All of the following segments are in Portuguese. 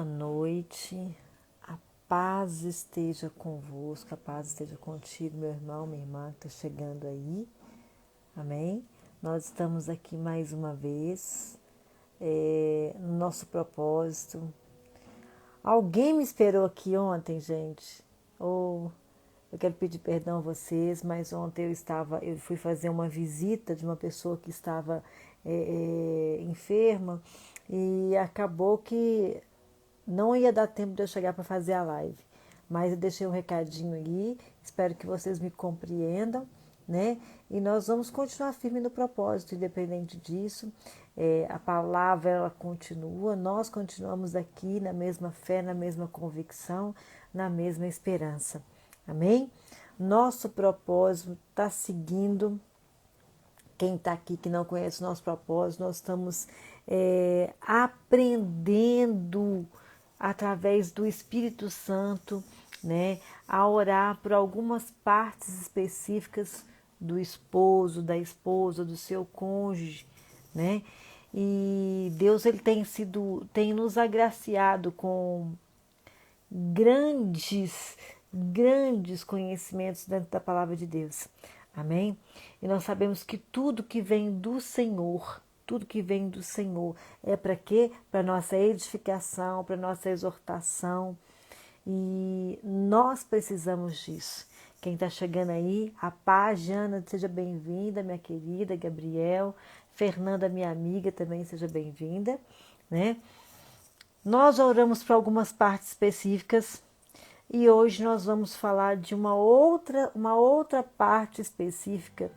Boa noite, a paz esteja convosco, a paz esteja contigo, meu irmão, minha irmã que está chegando aí, amém? Nós estamos aqui mais uma vez, no nosso propósito. Alguém me esperou aqui ontem, gente? Ou eu quero pedir perdão a vocês, mas ontem eu fui fazer uma visita de uma pessoa que estava enferma e acabou que não ia dar tempo de eu chegar para fazer a live, mas eu deixei um recadinho aí, espero que vocês me compreendam, né? E nós vamos continuar firme no propósito, independente disso. A palavra ela continua, nós continuamos aqui na mesma fé, na mesma convicção, na mesma esperança. Amém? Nosso propósito está seguindo. Quem está aqui que não conhece o nosso propósito, nós estamos aprendendo através do Espírito Santo, né, a orar por algumas partes específicas do esposo, da esposa, do seu cônjuge, né? E Deus ele tem nos agraciado com grandes conhecimentos dentro da palavra de Deus. Amém? E nós sabemos que tudo que vem do Senhor é para quê? Para nossa edificação, para nossa exortação. E nós precisamos disso. Quem está chegando aí, a paz, Jana, seja bem-vinda, minha querida, Gabriel, Fernanda, minha amiga, também seja bem-vinda, né? Nós oramos para algumas partes específicas e hoje nós vamos falar de uma outra parte específica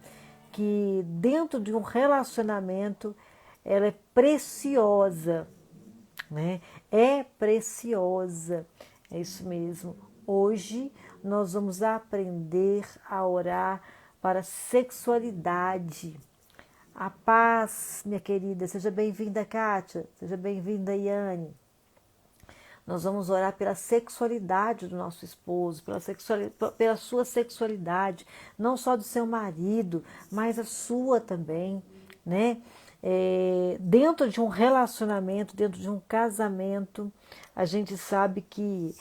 que dentro de um relacionamento ela é preciosa, né? É preciosa, é isso mesmo. Hoje nós vamos aprender a orar para a sexualidade. A paz, minha querida, seja bem-vinda, Kátia, seja bem-vinda, Yane. Nós vamos orar pela sexualidade do nosso esposo, pela sua sexualidade, não só do seu marido, mas a sua também, né? Dentro de um relacionamento, dentro de um casamento, a gente sabe que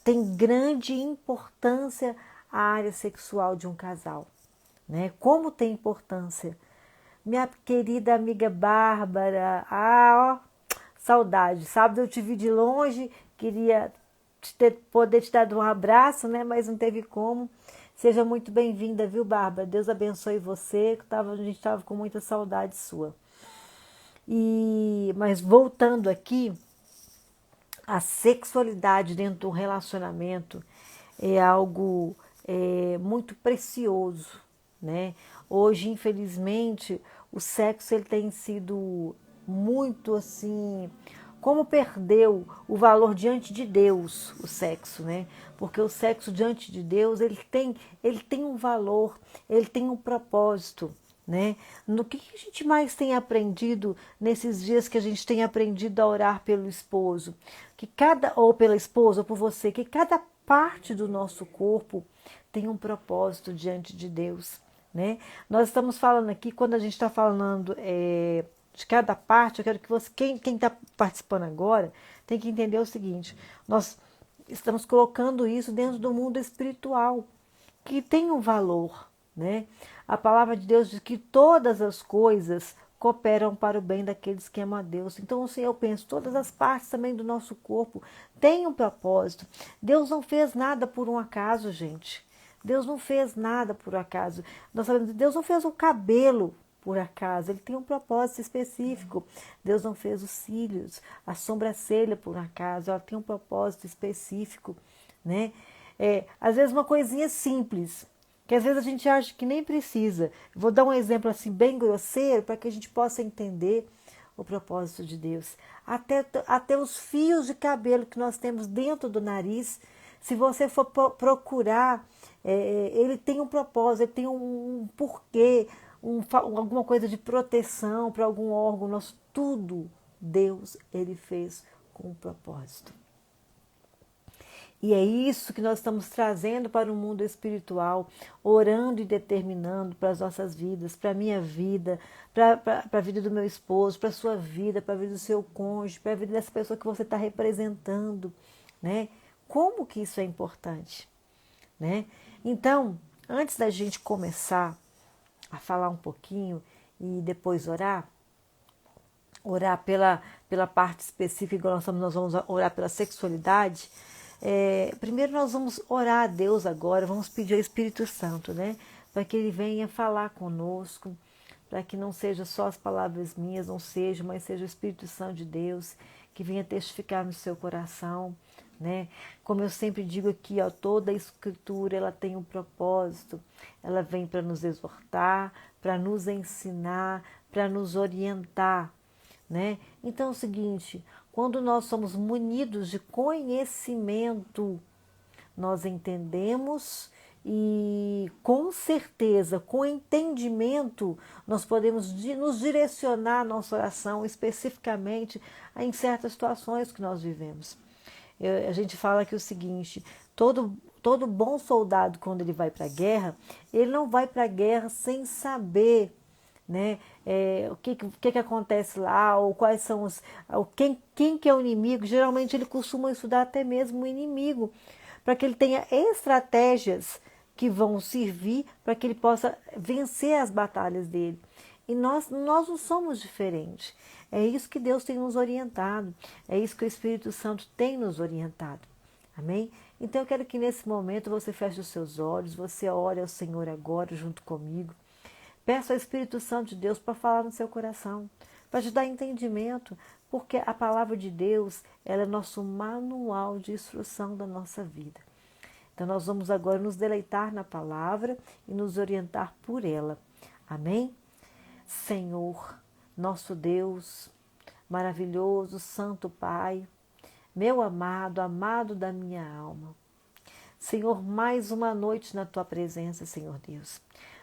tem grande importância a área sexual de um casal, né? Como tem importância? Minha querida amiga Bárbara, saudade, sábado eu te vi de longe, queria poder te dar um abraço, né? Mas não teve como. Seja muito bem-vinda, viu, Bárbara? Deus abençoe você, a gente estava com muita saudade sua. Mas voltando aqui, a sexualidade dentro do relacionamento é algo muito precioso, né? Hoje, infelizmente, o sexo ele tem sido muito assim, como perdeu o valor diante de Deus, o sexo, né? Porque o sexo diante de Deus, ele tem um valor, ele tem um propósito, né? No que a gente mais tem aprendido nesses dias que a gente tem aprendido a orar pelo esposo, ou pela esposa, ou por você, que cada parte do nosso corpo tem um propósito diante de Deus, né? Nós estamos falando aqui, quando a gente está falando de cada parte, eu quero que você, quem está participando agora, tem que entender o seguinte: nós estamos colocando isso dentro do mundo espiritual, que tem um valor, né? A palavra de Deus diz que todas as coisas cooperam para o bem daqueles que amam a Deus. Então, assim, eu penso, todas as partes também do nosso corpo têm um propósito. Deus não fez nada por um acaso, gente. Deus não fez nada por acaso. Nós sabemos que Deus não fez o cabelo por acaso, ele tem um propósito específico. Deus não fez os cílios, a sobrancelha por acaso, ela tem um propósito específico, né? Às vezes uma coisinha simples, que às vezes a gente acha que nem precisa. Vou dar um exemplo assim bem grosseiro para que a gente possa entender o propósito de Deus. Até os fios de cabelo que nós temos dentro do nariz, se você for procurar, ele tem um propósito, ele tem um porquê, alguma coisa de proteção para algum órgão nosso. Tudo Deus ele fez com um propósito. E é isso que nós estamos trazendo para o mundo espiritual, orando e determinando para as nossas vidas, para a minha vida, para a vida do meu esposo, para a sua vida, para a vida do seu cônjuge, para a vida dessa pessoa que você está representando, né? Como que isso é importante, né? Então, antes da gente começar a falar um pouquinho e depois orar pela parte específica, igual nós vamos orar pela sexualidade. Primeiro nós vamos orar a Deus agora, vamos pedir ao Espírito Santo, né? Para que Ele venha falar conosco, para que não seja só as palavras minhas, não seja, mas seja o Espírito Santo de Deus que venha testificar no seu coração, né? Como eu sempre digo aqui, ó, toda a Escritura ela tem um propósito, ela vem para nos exortar, para nos ensinar, para nos orientar, né? Então é o seguinte, quando nós somos munidos de conhecimento, nós entendemos e com certeza, com entendimento, nós podemos nos direcionar a nossa oração especificamente em certas situações que nós vivemos. A gente fala que o seguinte, todo bom soldado, quando ele vai para a guerra, ele não vai para a guerra sem saber, né, o que acontece lá, ou quais são quem que é o inimigo. Geralmente ele costuma estudar até mesmo o inimigo, para que ele tenha estratégias que vão servir para que ele possa vencer as batalhas dele. E nós não somos diferentes. É isso que Deus tem nos orientado, é isso que o Espírito Santo tem nos orientado. Amém? Então eu quero que nesse momento você feche os seus olhos, você ore ao Senhor agora junto comigo. Peça ao Espírito Santo de Deus para falar no seu coração, para te dar entendimento, porque a palavra de Deus ela é nosso manual de instrução da nossa vida. Então nós vamos agora nos deleitar na palavra e nos orientar por ela. Amém? Senhor, nosso Deus, maravilhoso, Santo Pai, meu amado, amado da minha alma. Senhor, mais uma noite na Tua presença, Senhor Deus.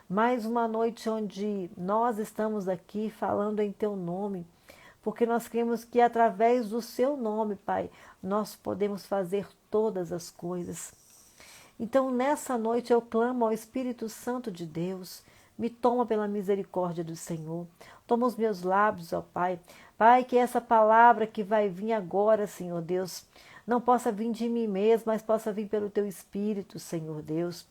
Mais uma noite onde nós estamos aqui falando em Teu nome, porque nós cremos que através do Seu nome, Pai, nós podemos fazer todas as coisas. Então, nessa noite eu clamo ao Espírito Santo de Deus, me toma pela misericórdia do Senhor, toma os meus lábios, ó Pai. Pai, que essa palavra que vai vir agora, Senhor Deus, não possa vir de mim mesmo, mas possa vir pelo Teu Espírito, Senhor Deus.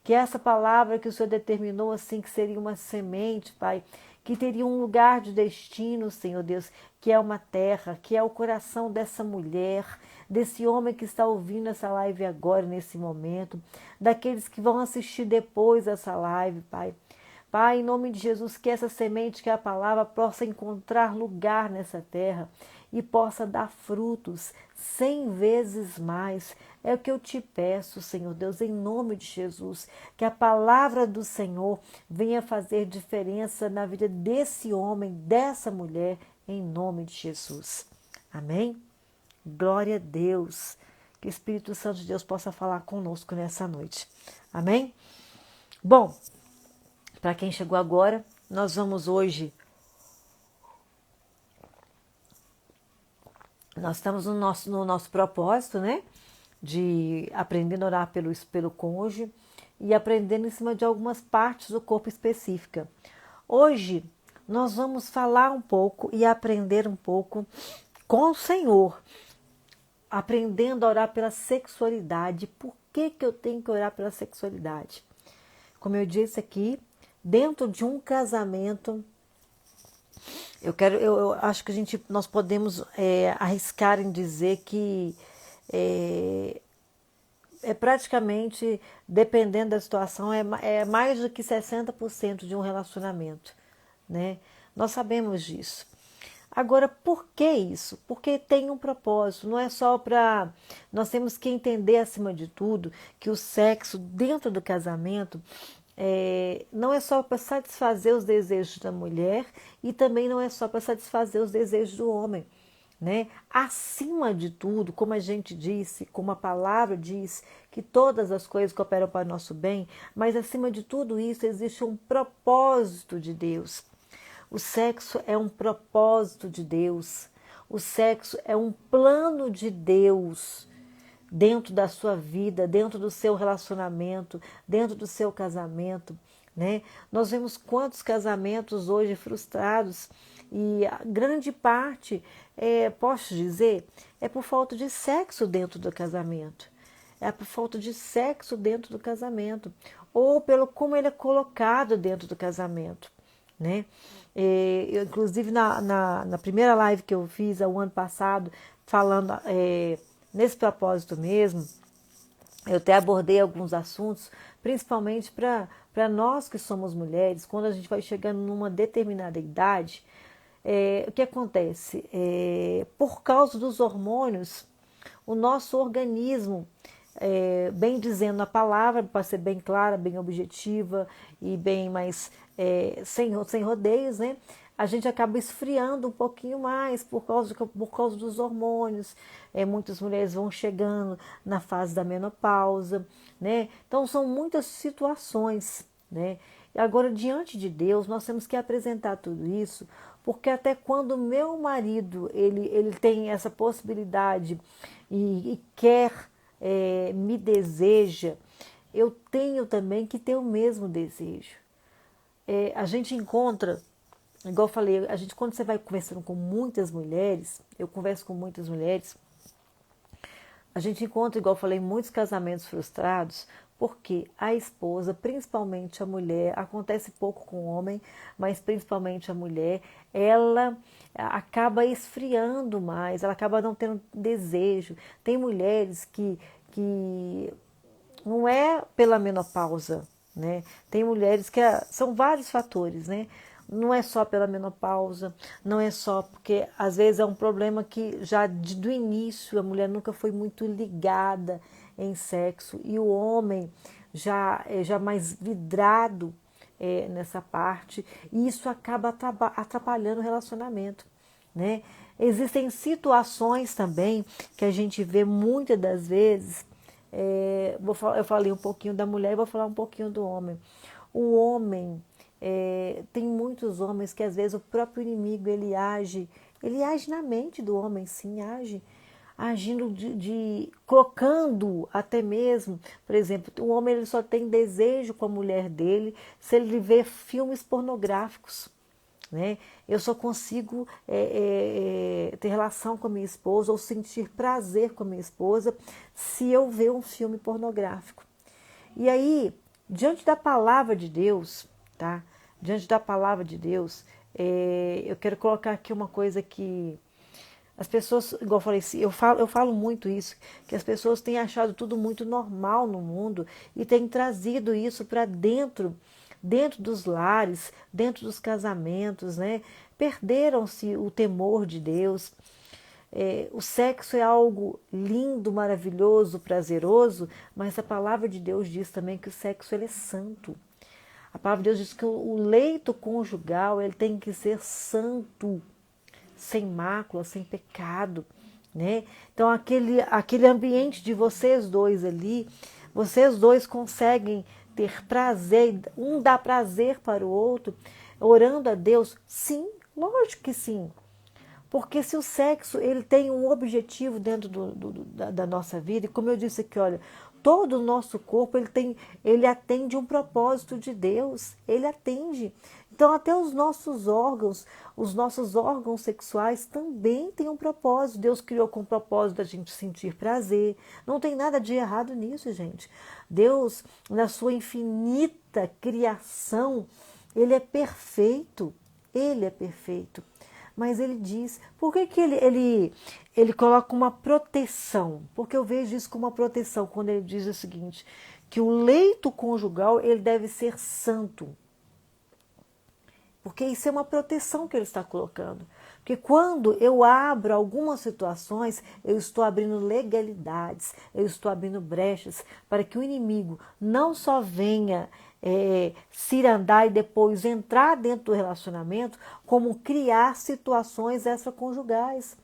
Que essa palavra que o Senhor determinou assim, que seria uma semente, Pai, que teria um lugar de destino, Senhor Deus, que é uma terra, que é o coração dessa mulher, desse homem que está ouvindo essa live agora, nesse momento, daqueles que vão assistir depois essa live, Pai. Pai, em nome de Jesus, que essa semente, que é a palavra, possa encontrar lugar nessa terra e possa dar frutos 100 vezes mais. É o que eu te peço, Senhor Deus, em nome de Jesus, que a palavra do Senhor venha fazer diferença na vida desse homem, dessa mulher, em nome de Jesus. Amém? Glória a Deus. Que o Espírito Santo de Deus possa falar conosco nessa noite. Amém? Bom, para quem chegou agora, nós vamos hoje... Nós estamos no nosso propósito, né? De aprender a orar pelo cônjuge e aprendendo em cima de algumas partes do corpo específica. Hoje, nós vamos falar um pouco e aprender um pouco com o Senhor, aprendendo a orar pela sexualidade. Por que eu tenho que orar pela sexualidade? Como eu disse aqui, dentro de um casamento, eu acho que nós podemos arriscar em dizer que praticamente, dependendo da situação, é mais do que 60% de um relacionamento, né? Nós sabemos disso. Agora, por que isso? Porque tem um propósito, não é só para... Nós temos que entender, acima de tudo, que o sexo dentro do casamento não é só para satisfazer os desejos da mulher e também não é só para satisfazer os desejos do homem, né? Acima de tudo, como a gente disse, como a palavra diz, que todas as coisas cooperam para o nosso bem, mas acima de tudo isso existe um propósito de Deus. O sexo é um propósito de Deus. O sexo é um plano de Deus. dentro da sua vida, dentro do seu relacionamento, dentro do seu casamento, né? Nós vemos quantos casamentos hoje frustrados e a grande parte, posso dizer, é por falta de sexo dentro do casamento. É por falta de sexo dentro do casamento, ou pelo como ele é colocado dentro do casamento, né? Inclusive na primeira live que eu fiz o ano passado, falando nesse propósito mesmo, eu até abordei alguns assuntos, principalmente para nós que somos mulheres, quando a gente vai chegando numa determinada idade, o que acontece? Por causa dos hormônios, o nosso organismo, bem dizendo a palavra, para ser bem clara, bem objetiva e bem mais sem rodeios, né? A gente acaba esfriando um pouquinho mais por causa dos hormônios. Muitas mulheres vão chegando na fase da menopausa, né? Então são muitas situações, né? E agora, diante de Deus, nós temos que apresentar tudo isso, porque até quando meu marido ele tem essa possibilidade e quer, me deseja, eu tenho também que ter o mesmo desejo. A gente encontra, igual eu falei, quando você vai conversando com muitas mulheres, eu converso com muitas mulheres, a gente encontra, igual eu falei, muitos casamentos frustrados, porque a esposa, principalmente a mulher, acontece pouco com o homem, mas principalmente a mulher, ela acaba esfriando mais, ela acaba não tendo desejo. Tem mulheres que não é pela menopausa, né? Tem mulheres que são vários fatores, né? Não é só pela menopausa, não é só porque às vezes é um problema que já do início a mulher nunca foi muito ligada em sexo e o homem já mais vidrado nessa parte, e isso acaba atrapalhando o relacionamento, né? Existem situações também que a gente vê muitas das vezes. Eu falei um pouquinho da mulher e vou falar um pouquinho do homem. O homem, tem muitos homens que às vezes o próprio inimigo ele age na mente do homem, sim, agindo colocando até mesmo, por exemplo, o homem ele só tem desejo com a mulher dele se ele vê filmes pornográficos, né? Eu só consigo ter relação com a minha esposa ou sentir prazer com a minha esposa se eu ver um filme pornográfico. E aí, diante da palavra de Deus, tá? Diante da palavra de Deus, eu quero colocar aqui uma coisa que as pessoas, igual eu falei, eu falo muito isso, que as pessoas têm achado tudo muito normal no mundo e têm trazido isso para dentro dos lares, dentro dos casamentos, né? Perderam-se o temor de Deus. O sexo é algo lindo, maravilhoso, prazeroso, mas a palavra de Deus diz também que o sexo ele é santo. A palavra de Deus diz que o leito conjugal ele tem que ser santo, sem mácula, sem pecado, né? Então aquele ambiente de vocês dois ali, vocês dois conseguem ter prazer, um dá prazer para o outro, orando a Deus? Sim, lógico que sim. Porque se o sexo ele tem um objetivo dentro da nossa vida, e como eu disse aqui, olha, todo o nosso corpo ele atende um propósito de Deus, ele atende. Então até os nossos órgãos sexuais também têm um propósito. Deus criou com o propósito da gente sentir prazer. Não tem nada de errado nisso, gente. Deus, na sua infinita criação, ele é perfeito. Ele é perfeito. Mas ele diz, por que ele coloca uma proteção? Porque eu vejo isso como uma proteção, quando ele diz o seguinte, que o leito conjugal ele deve ser santo. Porque isso é uma proteção que ele está colocando. Porque quando eu abro algumas situações, eu estou abrindo legalidades, eu estou abrindo brechas para que o inimigo não só venha cirandar e depois entrar dentro do relacionamento, como criar situações extraconjugais,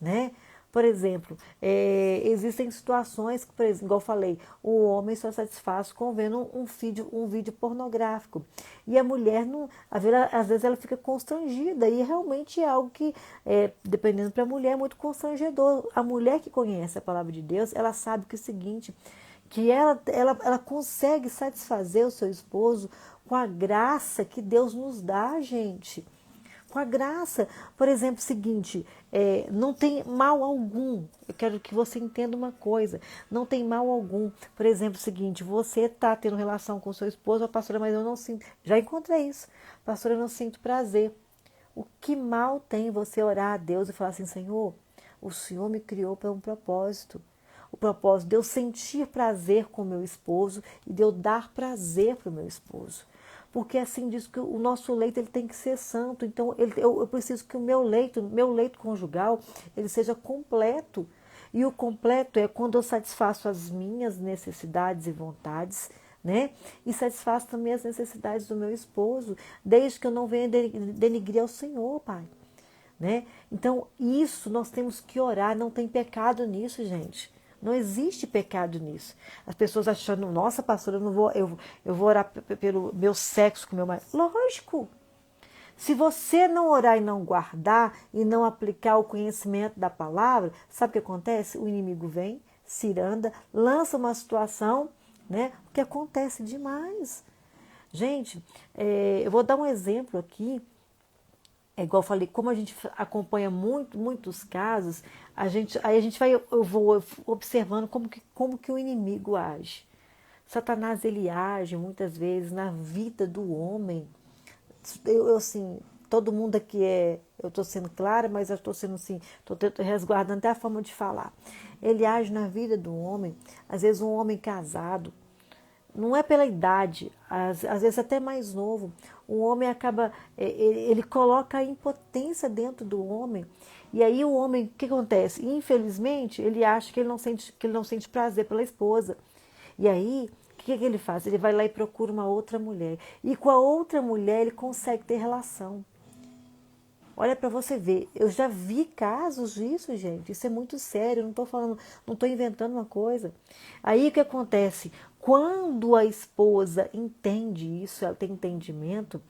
né? Por exemplo, existem situações que, por exemplo, igual eu falei, o homem só satisfaz com vendo um vídeo pornográfico. E a mulher, não, às vezes, ela fica constrangida. E realmente é algo que, dependendo para a mulher, é muito constrangedor. A mulher que conhece a palavra de Deus, ela sabe que é o seguinte, que ela consegue satisfazer o seu esposo com a graça que Deus nos dá, gente. Com a graça. Por exemplo, o seguinte, não tem mal algum. Eu quero que você entenda uma coisa. Não tem mal algum. Por exemplo, o seguinte, você está tendo relação com seu esposo, a pastora, mas eu não sinto. Já encontrei isso. Pastora, eu não sinto prazer. O que mal tem você orar a Deus e falar assim, Senhor, o Senhor me criou para um propósito. O propósito de eu sentir prazer com o meu esposo e de eu dar prazer para o meu esposo. Porque assim diz que o nosso leito ele tem que ser santo. Então eu preciso que o meu leito conjugal, ele seja completo. E o completo é quando eu satisfaço as minhas necessidades e vontades, né? E satisfaço também as necessidades do meu esposo, desde que eu não venha denigrir ao Senhor, Pai. Né? Então, isso nós temos que orar, não tem pecado nisso, gente. Não existe pecado nisso. As pessoas achando, nossa, pastora, eu vou orar pelo meu sexo com meu marido. Lógico. Se você não orar e não guardar e não aplicar o conhecimento da palavra, sabe o que acontece? O inimigo vem, ciranda, lança uma situação, né? O que acontece demais. Gente, eu vou dar um exemplo aqui. É igual eu falei, como a gente acompanha muitos casos, aí a gente vai, eu vou observando como que o inimigo age. Satanás, ele age muitas vezes na vida do homem. Assim, todo mundo aqui eu estou sendo clara, mas eu estou sendo assim, estou resguardando até a forma de falar. Ele age na vida do homem, às vezes um homem casado, não é pela idade, às vezes até mais novo. O homem acaba, ele coloca a impotência dentro do homem. E aí o homem, o que acontece? Infelizmente, ele acha que ele não sente prazer pela esposa. E aí, o que ele faz? Ele vai lá e procura uma outra mulher. E com a outra mulher ele consegue ter relação. Olha para você ver, eu já vi casos disso, gente. Isso é muito sério, eu não estou falando, não estou inventando uma coisa. Aí o que acontece? Quando a esposa entende isso, ela tem entendimento,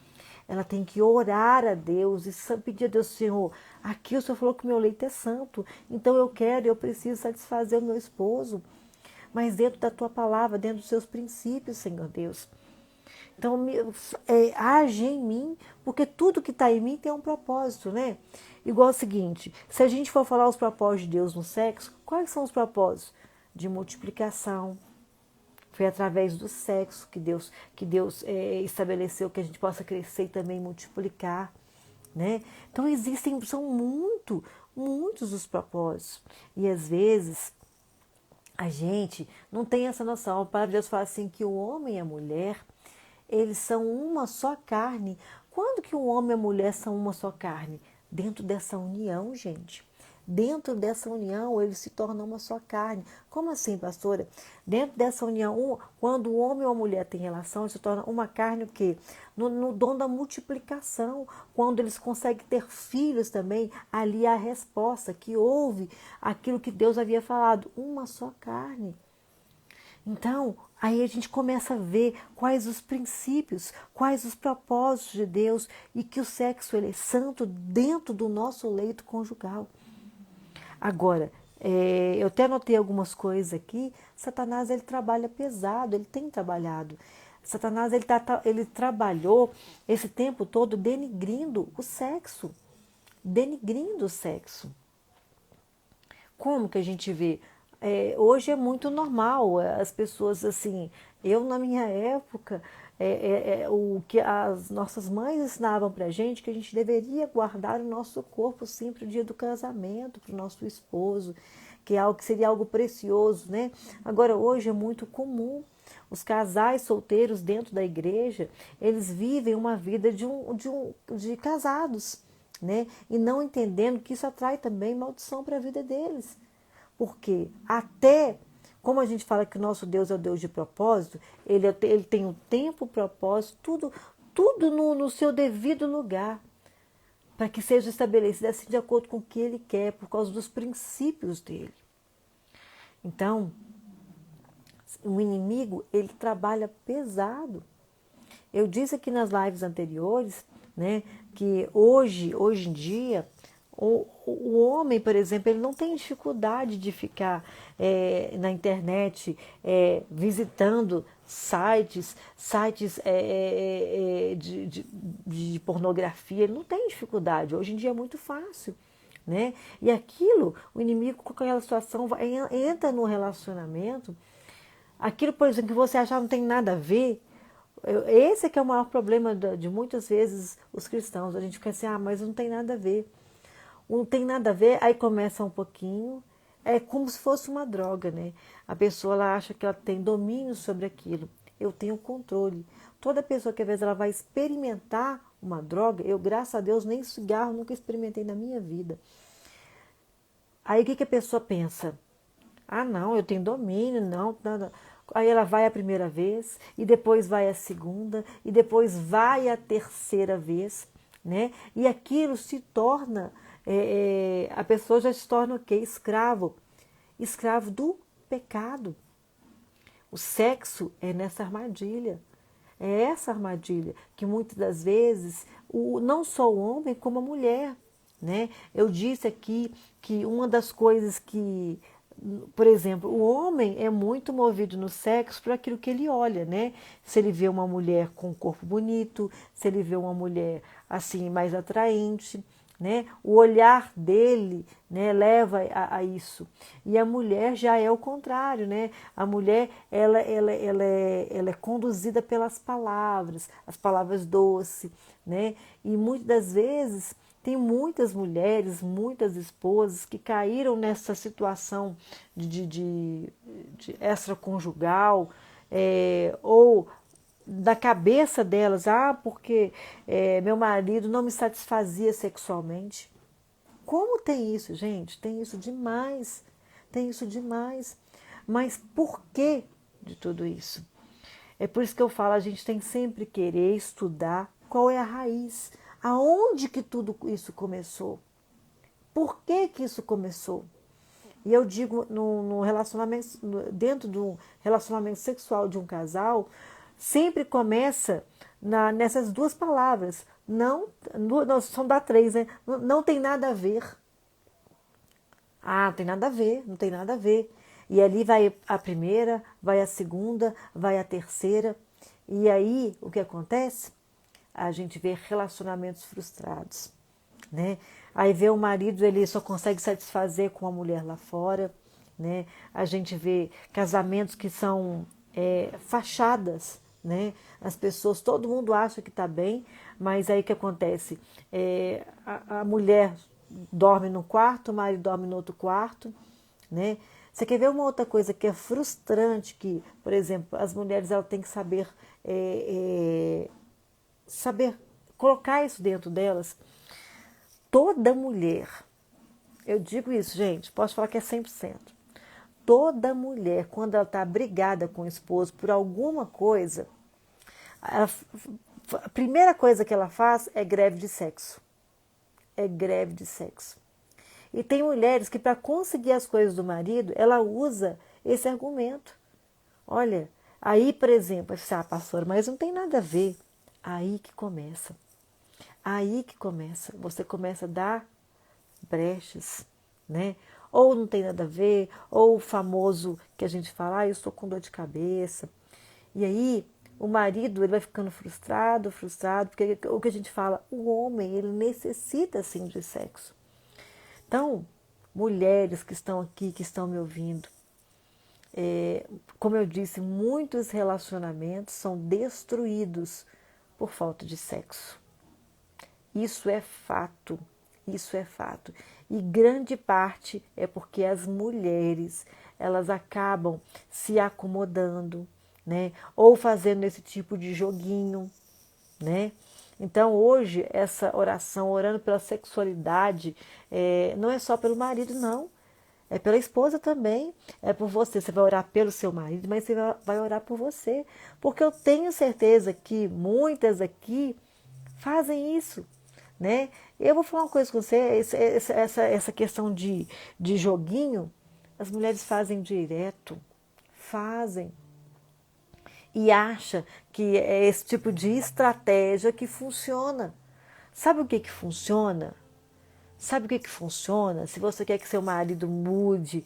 ela tem que orar a Deus e pedir a Deus, Senhor, aqui o Senhor falou que o meu leito é santo, então eu preciso satisfazer o meu esposo, mas dentro da tua palavra, dentro dos seus princípios, Senhor Deus. Então, age em mim, porque tudo que está em mim tem um propósito, né? Igual o seguinte, se a gente for falar os propósitos de Deus no sexo, quais são os propósitos? De multiplicação. Foi através do sexo que Deus estabeleceu que a gente possa crescer e também multiplicar, né? Então, são muitos os propósitos. E às vezes, a gente não tem essa noção. A palavra de Deus fala assim que o homem e a mulher, eles são uma só carne. Quando que um homem e a mulher são uma só carne? Dentro dessa união, gente. Dentro dessa união, eles se tornam uma só carne. Como assim, pastora? Dentro dessa união, quando o homem ou a mulher tem relação, eles se tornam uma carne o quê? No dom da multiplicação. Quando eles conseguem ter filhos também, ali há a resposta, que houve aquilo que Deus havia falado. Uma só carne. Então, aí a gente começa a ver quais os princípios, quais os propósitos de Deus e que o sexo ele é santo dentro do nosso leito conjugal. Agora, eu até anotei algumas coisas aqui. Satanás ele trabalha pesado, ele tem trabalhado. Satanás ele trabalhou esse tempo todo denigrindo o sexo, denigrindo o sexo. Como que a gente vê? Hoje é muito normal as pessoas assim. Eu na minha época, o que as nossas mães ensinavam para gente que a gente deveria guardar o nosso corpo sempre no dia do casamento para o nosso esposo, que é algo que seria algo precioso, né? Agora hoje é muito comum os casais solteiros dentro da igreja, eles vivem uma vida de casados, né? E não entendendo que isso atrai também maldição para a vida deles. Porque até, como a gente fala que o nosso Deus é o Deus de propósito, ele tem um tempo, propósito, tudo no seu devido lugar. para que seja estabelecida assim de acordo com o que ele quer, por causa dos princípios dele. Então, o inimigo, ele trabalha pesado. Eu disse aqui nas lives anteriores, né, que hoje em dia, o homem, por exemplo, ele não tem dificuldade de ficar na internet visitando sites de pornografia, ele não tem dificuldade. Hoje em dia é muito fácil. Né? E aquilo, o inimigo com aquela situação entra no relacionamento. Aquilo, por exemplo, que você achar não tem nada a ver. Esse é que é o maior problema de muitas vezes os cristãos. A gente fica assim, mas não tem nada a ver. Não tem nada a ver, aí começa um pouquinho. É como se fosse uma droga, né? A pessoa ela acha que ela tem domínio sobre aquilo. Eu tenho controle. Toda pessoa que às vezes ela vai experimentar uma droga, eu, graças a Deus, nem cigarro nunca experimentei na minha vida. Aí o que a pessoa pensa? Não, eu tenho domínio, não, nada. Aí ela vai a primeira vez, e depois vai a segunda, e depois vai a terceira vez, né? E aquilo se torna, a pessoa já se torna o quê? Escravo. Escravo do pecado. O sexo é nessa armadilha. É essa armadilha que muitas das vezes, não só o homem, como a mulher, né? Eu disse aqui que uma das coisas que, por exemplo, o homem é muito movido no sexo por aquilo que ele olha, né? Se ele vê uma mulher com um corpo bonito, se ele vê uma mulher assim mais atraente, né? O olhar dele, né, leva a isso. E a mulher já é o contrário, né? A mulher ela é conduzida pelas palavras, as palavras doces, né? E muitas das vezes tem muitas mulheres, muitas esposas que caíram nessa situação de extraconjugal, ou da cabeça delas, porque meu marido não me satisfazia sexualmente. Como tem isso, gente? Tem isso demais. Tem isso demais. Mas por que de tudo isso? É por isso que eu falo, a gente tem sempre que querer estudar qual é a raiz. Aonde que tudo isso começou? Por que que isso começou? E eu digo, no relacionamento, dentro do relacionamento sexual de um casal, sempre começa nessas duas palavras. Não, são da três, né? Não tem nada a ver. Não tem nada a ver, não tem nada a ver. E ali vai a primeira, vai a segunda, vai a terceira. E aí, o que acontece? A gente vê relacionamentos frustrados, né? Aí vê o marido, ele só consegue satisfazer com a mulher lá fora, né? A gente vê casamentos que são fachadas, né? As pessoas, todo mundo acha que está bem, mas aí o que acontece? A mulher dorme num quarto, o marido dorme no outro quarto, né? Você quer ver uma outra coisa que é frustrante, que, por exemplo, as mulheres elas têm que saber colocar isso dentro delas. Toda mulher, eu digo isso, gente, posso falar que é 100%. Toda mulher, quando ela está brigada com o esposo por alguma coisa, a primeira coisa que ela faz é greve de sexo. É greve de sexo. E tem mulheres que, para conseguir as coisas do marido, ela usa esse argumento. Olha, aí, por exemplo, pastora, mas não tem nada a ver. Aí que começa. Aí que começa. Você começa a dar brechas, né? Ou não tem nada a ver, ou o famoso que a gente fala, eu estou com dor de cabeça. E aí, o marido ele vai ficando frustrado, porque o que a gente fala, o homem ele necessita sim de sexo. Então, mulheres que estão aqui, que estão me ouvindo, como eu disse, muitos relacionamentos são destruídos por falta de sexo. Isso é fato, isso é fato. E grande parte é porque as mulheres, elas acabam se acomodando, né? Ou fazendo esse tipo de joguinho, né? Então hoje essa oração, orando pela sexualidade, não é só pelo marido, não. É pela esposa também, é por você. Você vai orar pelo seu marido, mas você vai orar por você. Porque eu tenho certeza que muitas aqui fazem isso. né? Eu vou falar uma coisa com você, essa questão de joguinho, as mulheres fazem direto, fazem. E acha que é esse tipo de estratégia que funciona. Sabe o que que funciona? Sabe o que que funciona? Se você quer que seu marido mude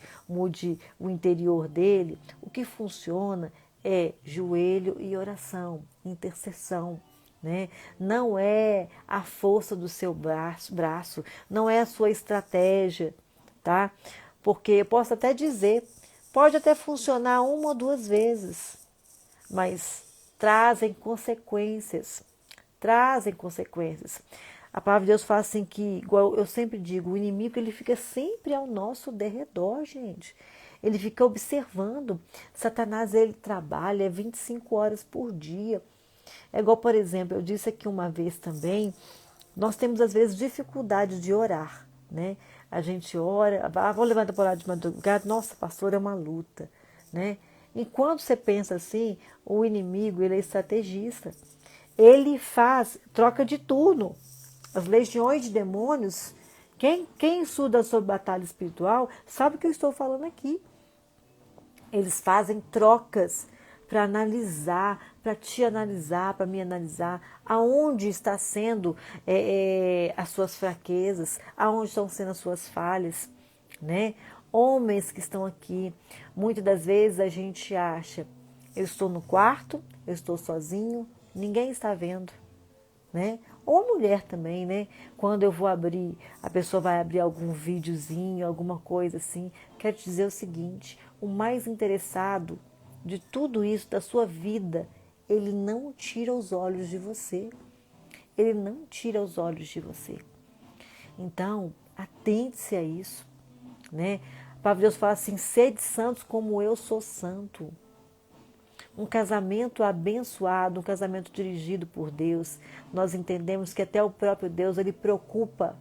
o interior dele, o que funciona é joelho e oração, intercessão, né? Não é a força do seu braço, não é a sua estratégia, tá? Porque eu posso até dizer, pode até funcionar uma ou duas vezes, mas trazem consequências, trazem consequências. A palavra de Deus fala assim que, igual eu sempre digo, o inimigo ele fica sempre ao nosso derredor, gente. Ele fica observando. Satanás ele trabalha 25 horas por dia. É igual, por exemplo, eu disse aqui uma vez também, nós temos às vezes dificuldade de orar, né? A gente ora, vou levantar para orar de madrugada, nossa, pastor, é uma luta, né? Enquanto você pensa assim, o inimigo ele é estrategista. Ele faz troca de turno. As legiões de demônios, quem estuda sobre batalha espiritual sabe o que eu estou falando aqui. Eles fazem trocas para analisar, para te analisar, para me analisar, aonde está sendo as suas fraquezas, aonde estão sendo as suas falhas, né? Homens que estão aqui, muitas das vezes a gente acha, eu estou no quarto, eu estou sozinho, ninguém está vendo, né? Ou a mulher também, né? Quando eu vou abrir, a pessoa vai abrir algum videozinho, alguma coisa assim. Quero te dizer o seguinte, o mais interessado de tudo isso, da sua vida, ele não tira os olhos de você. Ele não tira os olhos de você. Então, atente-se a isso, né? A palavra de Deus fala assim, sede santos como eu sou santo. Um casamento abençoado, um casamento dirigido por Deus, nós entendemos que até o próprio Deus, ele preocupa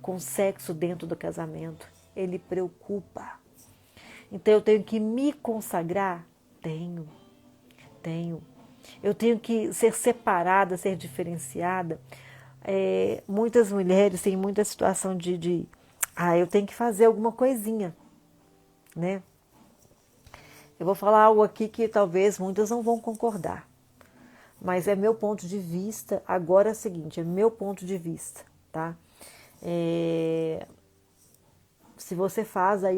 com o sexo dentro do casamento. Ele preocupa. Então eu tenho que me consagrar? Tenho. Eu tenho que ser separada, ser diferenciada. Muitas mulheres têm muita situação eu tenho que fazer alguma coisinha, né? Eu vou falar algo aqui que talvez muitas não vão concordar, mas é meu ponto de vista. Agora é o seguinte, é meu ponto de vista, tá? Se você faz aí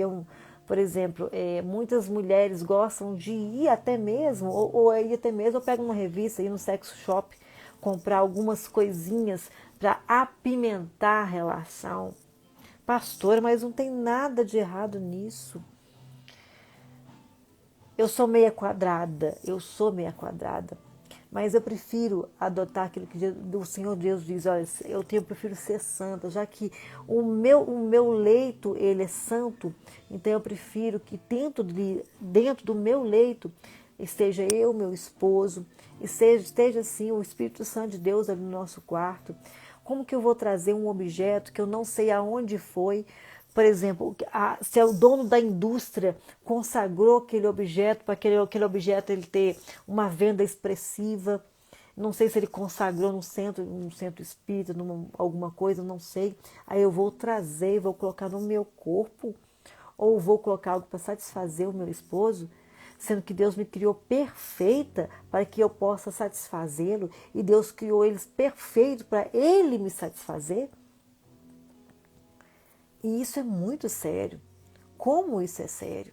por exemplo, muitas mulheres gostam de ir até mesmo, ou ir até mesmo, eu pego uma revista, ir no sex shop, comprar algumas coisinhas para apimentar a relação. Pastora, mas não tem nada de errado nisso. Eu sou meia quadrada, mas eu prefiro adotar aquilo que o Senhor Deus diz, olha, eu prefiro ser santa, já que o meu leito, ele é santo, então eu prefiro que dentro do meu leito esteja eu, meu esposo, e esteja assim o Espírito Santo de Deus ali no nosso quarto. Como que eu vou trazer um objeto que eu não sei aonde foi? Por exemplo, se é o dono da indústria consagrou aquele objeto para aquele objeto ele ter uma venda expressiva, não sei se ele consagrou num centro espírita, alguma coisa, não sei. Aí eu vou trazer e vou colocar no meu corpo, ou vou colocar algo para satisfazer o meu esposo, sendo que Deus me criou perfeita para que eu possa satisfazê-lo, e Deus criou eles perfeitos para ele me satisfazer. E isso é muito sério. Como isso é sério?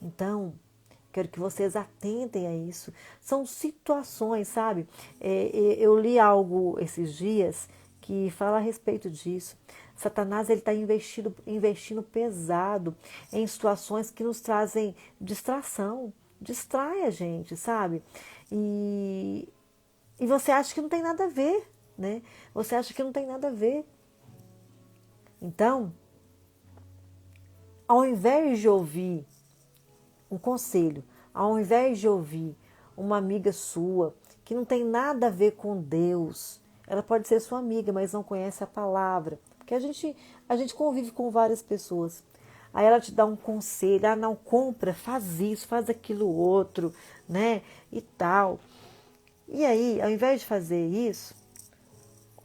Então, quero que vocês atentem a isso. São situações, sabe? Eu li algo esses dias que fala a respeito disso. Satanás ele está investindo pesado em situações que nos trazem distração. Distrai a gente, sabe? E você acha que não tem nada a ver, né? Você acha que não tem nada a ver. Então, ao invés de ouvir um conselho, ao invés de ouvir uma amiga sua que não tem nada a ver com Deus, ela pode ser sua amiga, mas não conhece a palavra, porque a gente convive com várias pessoas. Aí ela te dá um conselho, não, compra, faz isso, faz aquilo outro, né, e tal. E aí, ao invés de fazer isso,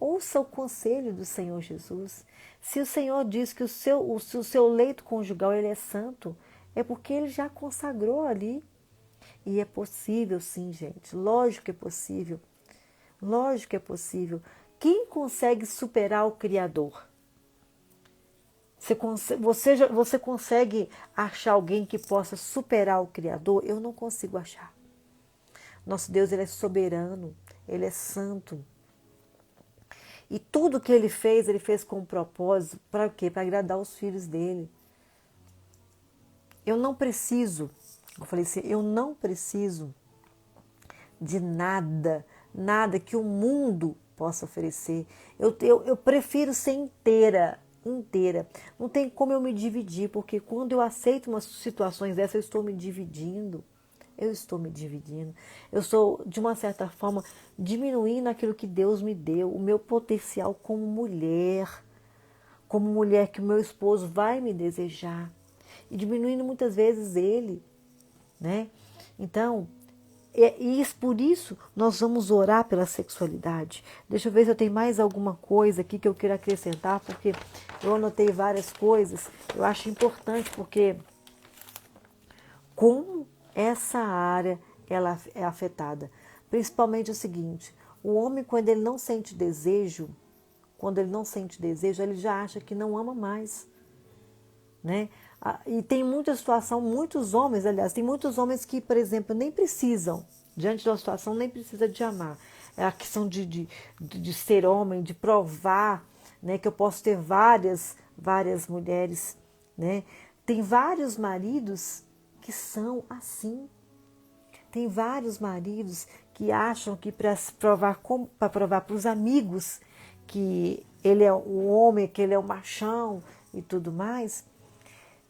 ouça o conselho do Senhor Jesus. Se o Senhor diz que o seu leito conjugal ele é santo, é porque ele já consagrou ali. E é possível sim, gente. Lógico que é possível. Lógico que é possível. Quem consegue superar o Criador? Você consegue achar alguém que possa superar o Criador? Eu não consigo achar. Nosso Deus, ele é soberano, ele é santo. E tudo que ele fez com um propósito. Para quê? Para agradar os filhos dele. Eu não preciso, eu falei assim, eu não preciso de nada, nada que o mundo possa oferecer. Eu prefiro ser inteira. Não tem como eu me dividir, porque quando eu aceito umas situações dessas, eu estou me dividindo. Eu estou me dividindo. Eu estou, de uma certa forma, diminuindo aquilo que Deus me deu, o meu potencial como mulher que o meu esposo vai me desejar. E diminuindo muitas vezes ele, né? Então, por isso nós vamos orar pela sexualidade. Deixa eu ver se eu tenho mais alguma coisa aqui que eu queira acrescentar, porque eu anotei várias coisas. Eu acho importante, porque como essa área ela é afetada. Principalmente o seguinte, o homem quando ele não sente desejo, ele já acha que não ama mais, né? E tem muita situação, muitos homens, aliás, tem muitos homens que, por exemplo, nem precisam, diante de uma situação, nem precisa de amar. É a questão de ser homem, de provar, né, que eu posso ter várias mulheres, né? Tem vários maridos que são assim. Tem vários maridos que acham que para provar para os amigos que ele é o homem, que ele é o machão e tudo mais,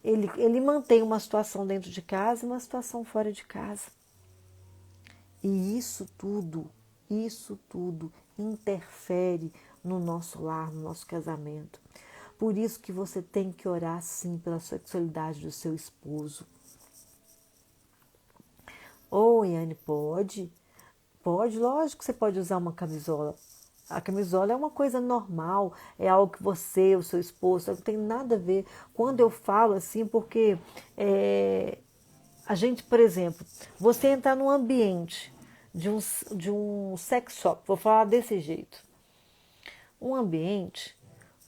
ele mantém uma situação dentro de casa e uma situação fora de casa. E isso tudo interfere no nosso lar, no nosso casamento. Por isso que você tem que orar sim pela sexualidade do seu esposo. Iane, pode? Pode, lógico que você pode usar uma camisola. A camisola é uma coisa normal, é algo que você, o seu esposo, não tem nada a ver. Quando eu falo assim, porque a gente, por exemplo, você entrar num ambiente de um sex shop, vou falar desse jeito, um ambiente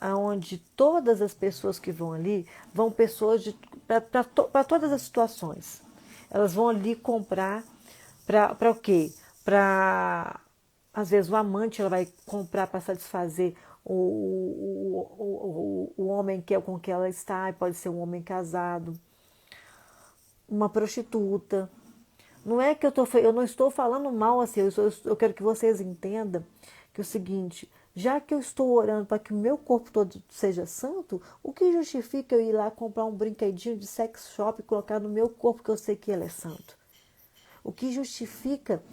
onde todas as pessoas que vão ali vão pessoas para todas as situações. Elas vão ali comprar para o quê? Às vezes o amante ela vai comprar para satisfazer o homem com que ela está, pode ser um homem casado, uma prostituta. Não é que eu não estou falando mal assim, eu quero que vocês entendam que é o seguinte, já que eu estou orando para que o meu corpo todo seja santo, o que justifica eu ir lá comprar um brinquedinho de sex shop e colocar no meu corpo que eu sei que ele é santo? O que justifica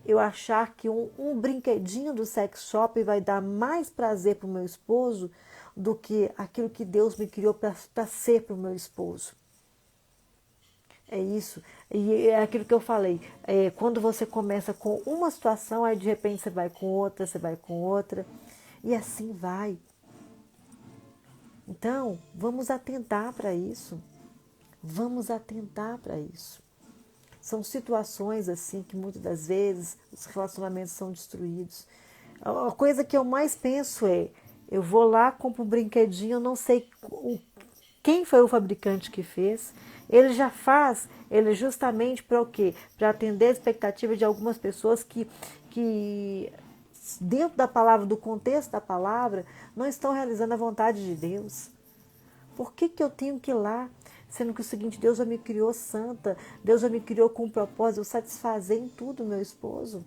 eu achar que um brinquedinho do sex shop vai dar mais prazer para o meu esposo do que aquilo que Deus me criou para ser para o meu esposo? É isso. E é aquilo que eu falei. Quando você começa com uma situação, aí de repente você vai com outra, e assim vai. Então, vamos atentar para isso. Vamos atentar para isso. São situações assim que muitas das vezes os relacionamentos são destruídos. A coisa que eu mais penso eu vou lá, compro um brinquedinho, eu não sei quem foi o fabricante que fez. Ele já faz, ele justamente para o quê? Para atender a expectativa de algumas pessoas que dentro da palavra, do contexto da palavra, não estão realizando a vontade de Deus. Por que eu tenho que ir lá? Sendo que o seguinte, Deus já me criou santa, Deus já me criou com um propósito, eu satisfazer em tudo meu esposo.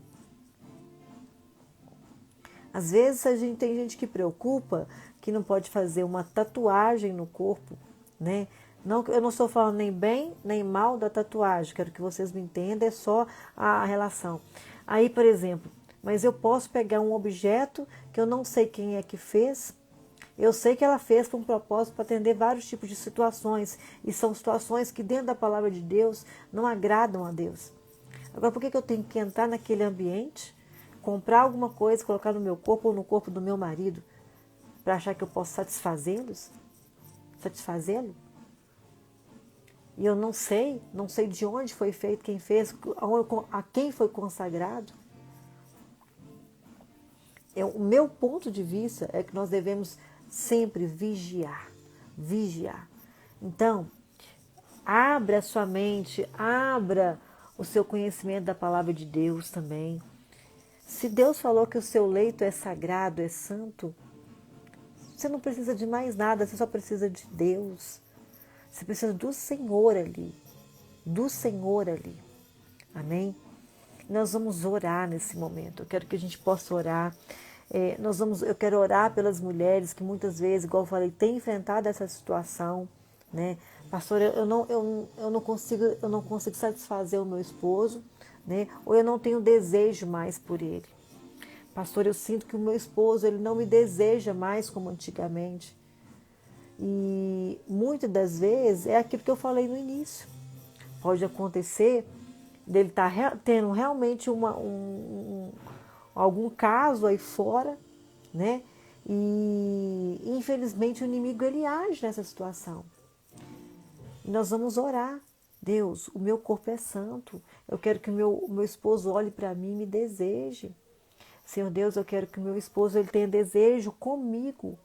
Às vezes tem gente que preocupa que não pode fazer uma tatuagem no corpo, né? Não, eu não estou falando nem bem nem mal da tatuagem, quero que vocês me entendam, é só a relação. Aí, por exemplo, mas eu posso pegar um objeto que eu não sei quem é que fez, eu sei que ela fez com um propósito para atender vários tipos de situações, e são situações que dentro da palavra de Deus não agradam a Deus. Agora, por que eu tenho que entrar naquele ambiente comprar alguma coisa, colocar no meu corpo ou no corpo do meu marido, para achar que eu posso satisfazê-lo? E eu não sei de onde foi feito, quem fez, a quem foi consagrado. O meu ponto de vista é que nós devemos sempre vigiar. Então, abra a sua mente, abra o seu conhecimento da palavra de Deus também. Se Deus falou que o seu leito é sagrado, é santo, você não precisa de mais nada, você só precisa de Deus. Você precisa do Senhor ali. Do Senhor ali. Amém? Nós vamos orar nesse momento. Eu quero que a gente possa orar. Eu quero orar pelas mulheres que muitas vezes, igual eu falei, têm enfrentado essa situação, né? Pastor, eu não consigo satisfazer o meu esposo, né? Ou eu não tenho desejo mais por ele. Pastor, eu sinto que o meu esposo ele não me deseja mais como antigamente. E muitas das vezes é aquilo que eu falei no início. Pode acontecer dele estar tendo realmente algum caso aí fora, né? E infelizmente o inimigo ele age nessa situação. E nós vamos orar. Deus, o meu corpo é santo. Eu quero que o meu esposo olhe para mim e me deseje. Senhor Deus, eu quero que o meu esposo ele tenha desejo comigo.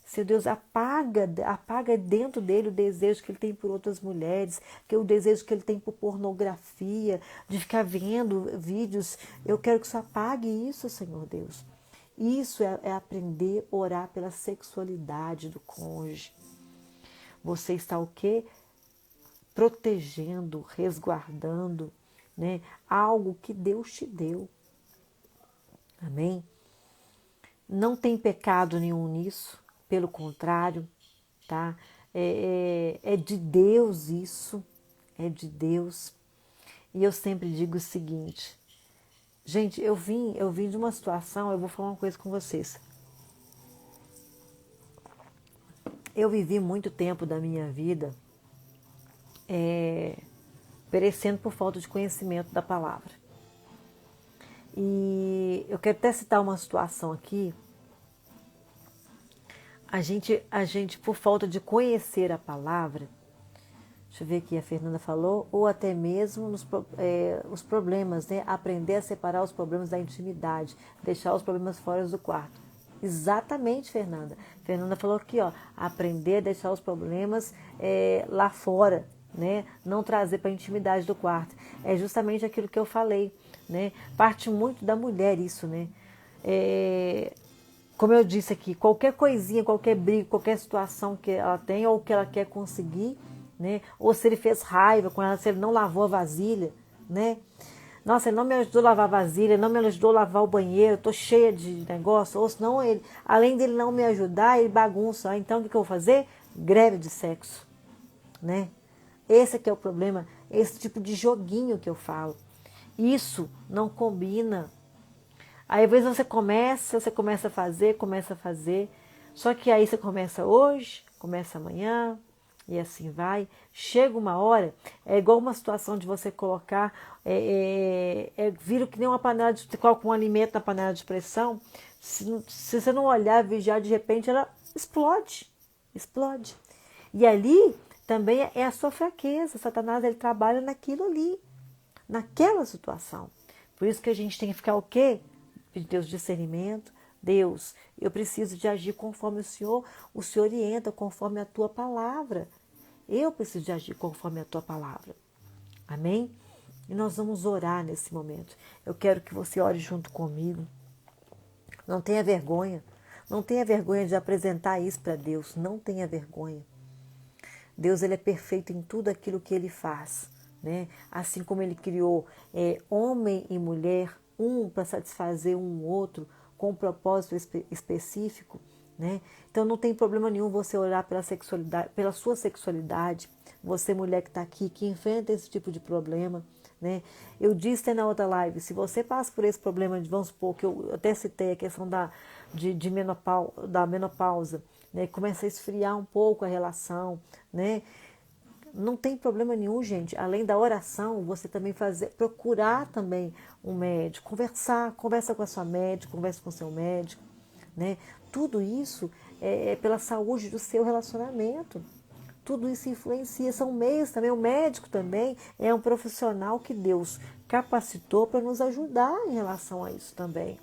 Senhor Deus, apaga dentro dele o desejo que ele tem por outras mulheres, que é o desejo que ele tem por pornografia, de ficar vendo vídeos. Eu quero que isso apague isso, Senhor Deus. Isso é aprender a orar pela sexualidade do cônjuge. Você está o quê? Protegendo, resguardando, né? Algo que Deus te deu. Amém? Não tem pecado nenhum nisso, pelo contrário, tá? É de Deus isso, é de Deus. E eu sempre digo o seguinte, gente, eu vim de uma situação, eu vou falar uma coisa com vocês. Eu vivi muito tempo da minha vida perecendo por falta de conhecimento da palavra. E eu quero até citar uma situação aqui. A gente, por falta de conhecer a palavra, deixa eu ver aqui, a Fernanda falou, ou até mesmo os problemas, né? Aprender a separar os problemas da intimidade, deixar os problemas fora do quarto. Exatamente, Fernanda. Fernanda falou aqui, ó, aprender a deixar os problemas lá fora, né? Não trazer para a intimidade do quarto. É justamente aquilo que eu falei, né? Parte muito da mulher isso, né? Como eu disse aqui, qualquer coisinha, qualquer briga, qualquer situação que ela tem ou que ela quer conseguir, né? Ou se ele fez raiva com ela, se ele não lavou a vasilha, né? Nossa, ele não me ajudou a lavar a vasilha, não me ajudou a lavar o banheiro, tô cheia de negócio. Ou senão, além dele não me ajudar, ele bagunça. Então, o que eu vou fazer? Greve de sexo, né? Esse aqui é o problema, esse tipo de joguinho que eu falo. Isso não combina. Aí, às vezes, você começa a fazer. Só que aí você começa hoje, começa amanhã, e assim vai. Chega uma hora, é igual uma situação de você colocar, vira que nem uma panela de, você coloca um alimento na panela de pressão, se você não olhar, vigiar, de repente ela explode. E ali também é a sua fraqueza, Satanás ele trabalha naquilo ali, naquela situação. Por isso que a gente tem que ficar o quê? Pedir Deus discernimento. Deus, eu preciso de agir conforme o Senhor orienta, conforme a tua palavra. Eu preciso de agir conforme a tua palavra. Amém? E nós vamos orar nesse momento. Eu quero que você ore junto comigo. Não tenha vergonha. Não tenha vergonha de apresentar isso para Deus. Não tenha vergonha. Deus ele é perfeito em tudo aquilo que ele faz, né? Assim como ele criou homem e mulher, um para satisfazer um outro, com um propósito específico, né? Então não tem problema nenhum você orar pela sexualidade, pela sua sexualidade, você mulher que está aqui, que enfrenta esse tipo de problema, né? Eu disse na outra live, se você passa por esse problema, vamos supor, que eu até citei a questão da menopausa, né? Começa a esfriar um pouco a relação, né? Não tem problema nenhum, gente. Além da oração, você também procurar também um médico, conversa com a sua médica, conversa com o seu médico, né? Tudo isso é pela saúde do seu relacionamento. Tudo isso influencia, são meios também. O médico também é um profissional que Deus capacitou para nos ajudar em relação a isso também,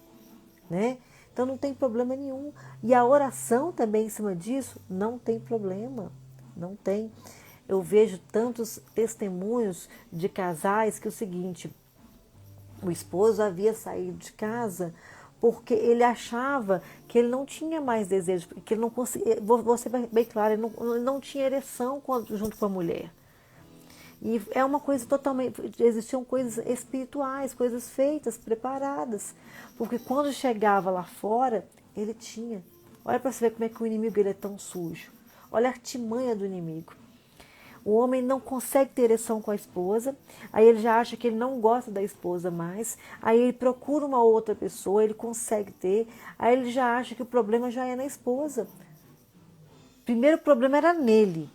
né? Então não tem problema nenhum. E a oração também em cima disso, não tem problema. Não tem. Eu vejo tantos testemunhos de casais que é o seguinte, o esposo havia saído de casa porque ele achava que ele não tinha mais desejo, que ele não conseguia, vou ser bem claro, ele não tinha ereção junto com a mulher. E é uma coisa totalmente, existiam coisas espirituais, coisas feitas, preparadas, porque quando chegava lá fora, ele tinha. Olha para você ver como é que o inimigo ele é tão sujo. Olha a artimanha do inimigo. O homem não consegue ter ereção com a esposa, aí ele já acha que ele não gosta da esposa mais, aí ele procura uma outra pessoa, ele consegue ter, aí ele já acha que o problema já é na esposa. Primeiro o problema era nele.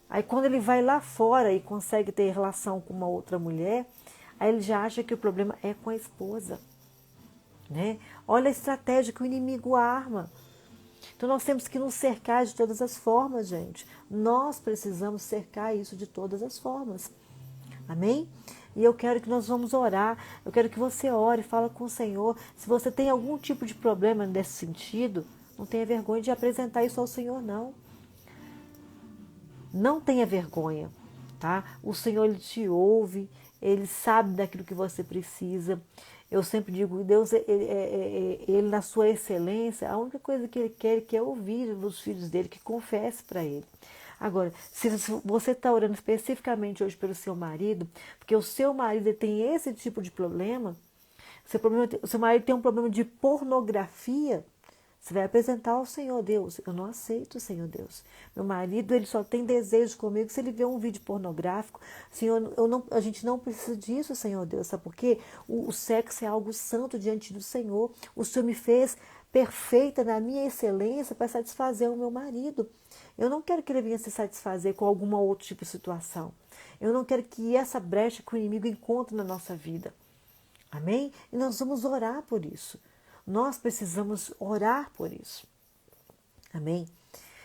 Aí quando ele vai lá fora e consegue ter relação com uma outra mulher, aí ele já acha que o problema é com a esposa, né? Olha a estratégia que o inimigo arma. Então nós temos que nos cercar de todas as formas, gente. Nós precisamos cercar isso de todas as formas. Amém? E eu quero que nós vamos orar. Eu quero que você ore, fala com o Senhor. Se você tem algum tipo de problema nesse sentido, não tenha vergonha de apresentar isso ao Senhor, não. Não tenha vergonha, tá? O Senhor, Ele te ouve, Ele sabe daquilo que você precisa. Eu sempre digo, Deus, ele na sua excelência, a única coisa que Ele quer é ouvir dos filhos dEle, que confesse para Ele. Agora, se você está orando especificamente hoje pelo seu marido, porque o seu marido tem esse tipo de problema, o seu marido tem um problema de pornografia, você vai apresentar ao Senhor Deus. Eu não aceito, Senhor Deus. Meu marido, ele só tem desejo comigo se ele vê um vídeo pornográfico. Senhor, a gente não precisa disso, Senhor Deus. Sabe por quê? O sexo é algo santo diante do Senhor. O Senhor me fez perfeita na minha excelência para satisfazer o meu marido. Eu não quero que ele venha se satisfazer com alguma outra tipo de situação. Eu não quero que essa brecha que o inimigo encontre na nossa vida. Amém? E nós vamos orar por isso. Nós precisamos orar por isso. Amém?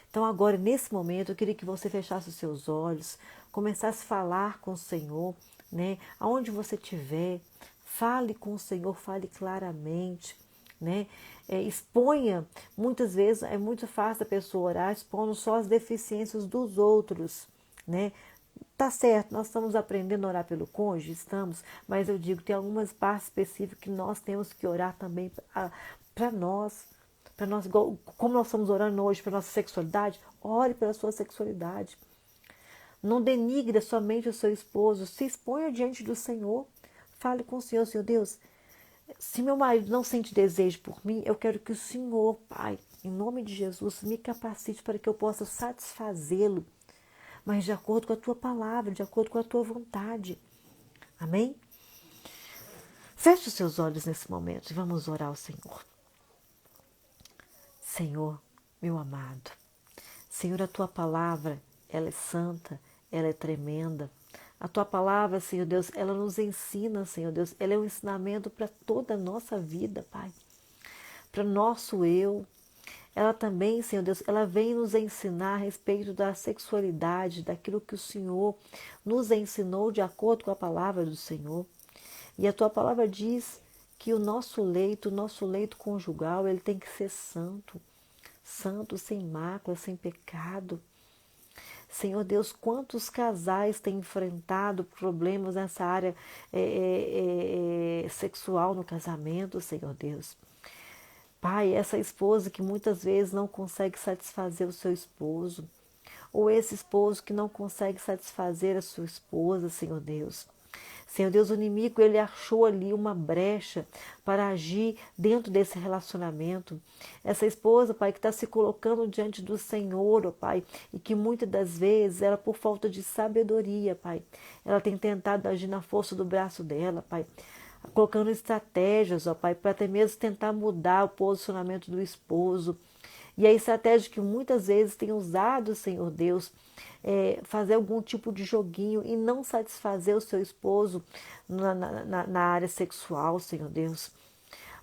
Então agora, nesse momento, eu queria que você fechasse os seus olhos, começasse a falar com o Senhor, né? Aonde você estiver, fale com o Senhor, fale claramente, né? Exponha, muitas vezes é muito fácil a pessoa orar expondo só as deficiências dos outros, né? Tá certo, nós estamos aprendendo a orar pelo cônjuge, estamos, mas eu digo, tem algumas partes específicas que nós temos que orar também para nós, como nós estamos orando hoje para nossa sexualidade, ore pela sua sexualidade. Não denigre somente o seu esposo, se exponha diante do Senhor, fale com o Senhor, Senhor Deus, se meu marido não sente desejo por mim, eu quero que o Senhor, Pai, em nome de Jesus, me capacite para que eu possa satisfazê-lo, mas de acordo com a tua palavra, de acordo com a tua vontade. Amém? Feche os seus olhos nesse momento e vamos orar ao Senhor. Senhor, meu amado, Senhor, a tua palavra, ela é santa, ela é tremenda. A tua palavra, Senhor Deus, ela nos ensina, Senhor Deus, ela é um ensinamento para toda a nossa vida, Pai. Para nosso eu. Ela também, Senhor Deus, ela vem nos ensinar a respeito da sexualidade, daquilo que o Senhor nos ensinou de acordo com a palavra do Senhor. E a tua palavra diz que o nosso leito conjugal, ele tem que ser santo, santo, sem mácula, sem pecado. Senhor Deus, quantos casais têm enfrentado problemas nessa área sexual no casamento, Senhor Deus. Pai, essa esposa que muitas vezes não consegue satisfazer o seu esposo, ou esse esposo que não consegue satisfazer a sua esposa, Senhor Deus. Senhor Deus, o inimigo, ele achou ali uma brecha para agir dentro desse relacionamento. Essa esposa, Pai, que está se colocando diante do Senhor, ó Pai, e que muitas das vezes, ela por falta de sabedoria, Pai, ela tem tentado agir na força do braço dela, Pai, colocando estratégias, ó Pai, para até mesmo tentar mudar o posicionamento do esposo. E a estratégia que muitas vezes tem usado, Senhor Deus, é fazer algum tipo de joguinho e não satisfazer o seu esposo na área sexual, Senhor Deus.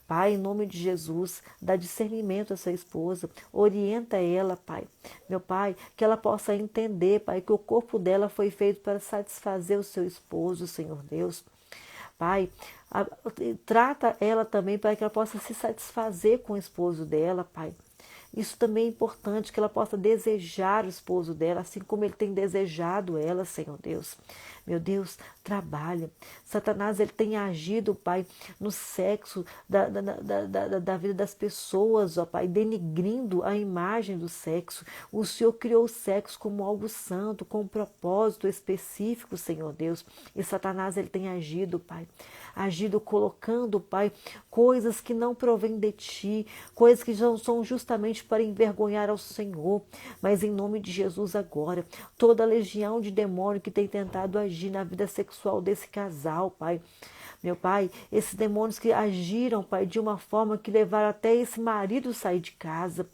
Pai, em nome de Jesus, dá discernimento a essa esposa, orienta ela, Pai. Meu Pai, que ela possa entender, Pai, que o corpo dela foi feito para satisfazer o seu esposo, Senhor Deus. Pai, trata ela também para que ela possa se satisfazer com o esposo dela, Pai. Isso também é importante, que ela possa desejar o esposo dela, assim como ele tem desejado ela, Senhor Deus. Meu Deus, trabalha. Satanás, ele tem agido, Pai, no sexo da vida das pessoas, ó Pai, denigrindo a imagem do sexo. O Senhor criou o sexo como algo santo, com um propósito específico, Senhor Deus. E Satanás, ele tem agido, Pai, agido colocando, Pai, coisas que não provêm de Ti, coisas que não são justamente para envergonhar ao Senhor, mas em nome de Jesus agora, toda a legião de demônio que tem tentado agir na vida sexual desse casal, Pai, meu Pai, esses demônios que agiram, Pai, de uma forma que levaram até esse marido sair de casa,